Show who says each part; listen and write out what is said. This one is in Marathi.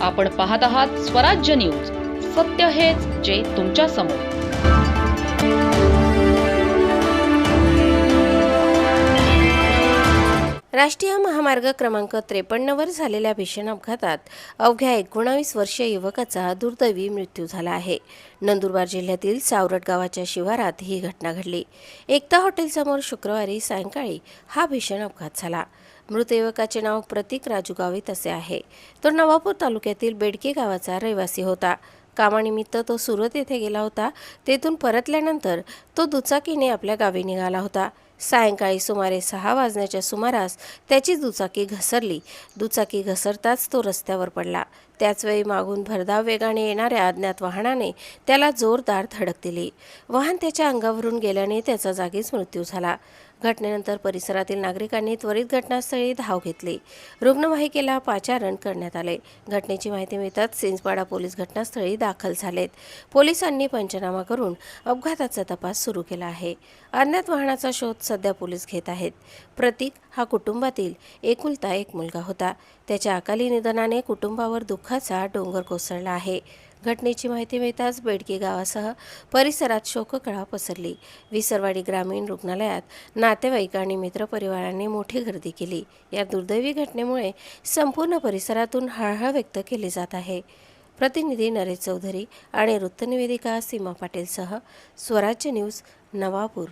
Speaker 1: आपण पाहत आहात स्वराज्य न्यूज. सत्य हेच जे तुमच्या समोर.
Speaker 2: राष्ट्रीय महामार्ग क्रमांक 53 वर झालेल्या भीषण अपघातात अवघ्या 19 वर्षीय युवकाचा दुर्दैवी मृत्यू झाला आहे. नंदुरबार जिल्ह्यातील सावरट गावाच्या शिवारात ही घटना घडली. एकता हॉटेलसमोर शुक्रवारी सायंकाळी हा भीषण अपघात झाला. मृत युवकाचे नाव प्रतीक राजू गावित असे आहे. तो नवापूर तालुक्यातील बेडके गावाचा रहिवासी होता. कामानिमित्त तो सुरत येथे गेला होता. तेथून परतल्यानंतर तो दुचाकीने आपल्या गावी निघाला होता. सायंकाळी सुमारे 6 वाजण्याच्या सुमारास त्याची दुचाकी घसरली. दुचाकी घसरताच तो रस्त्यावर पडला. त्याचवेळी मागून भरधाव वेगाने येणाऱ्या अज्ञात वाहनाने त्याला जोरदार धडक दिली. वाहन त्याच्या अंगावरून गेल्याने त्याचा जागीच मृत्यू झाला. घटनेनंतर परिसरातील नागरिकांनी त्वरित घटनास्थळी धाव घेतली. रुग्णवाहिकेला पाचारण करण्यात आले. घटनेची माहिती मिळताच सिंचपाडा पोलीस घटनास्थळी दाखल झालेत. पोलिसांनी पंचनामा करून अपघाताचा तपास सुरू केला आहे. अज्ञात वाहनाचा शोध सध्या पोलीस घेत आहेत. प्रतीक हा कुटुंबातील एकुलता एक मुलगा होता. त्याच्या अकाली निधनाने कुटुंबावर दुःखाचा डोंगर कोसळला आहे. घटनेची माहिती मिळताच बेडके गावासह परिसरात शोककळा पसरली. विसरवाडी ग्रामीण रुग्णालयात नातेवाईक आणि मित्रपरिवाराने मोठी गर्दी केली. या दुर्दैवी घटनेमुळे संपूर्ण परिसरातून हळहळ व्यक्त केली जात आहे. प्रतिनिधी नरेश चौधरी आणि वृत्तनिवेदिका सीमा पाटीलसह स्वराज्य न्यूज, नवापूर.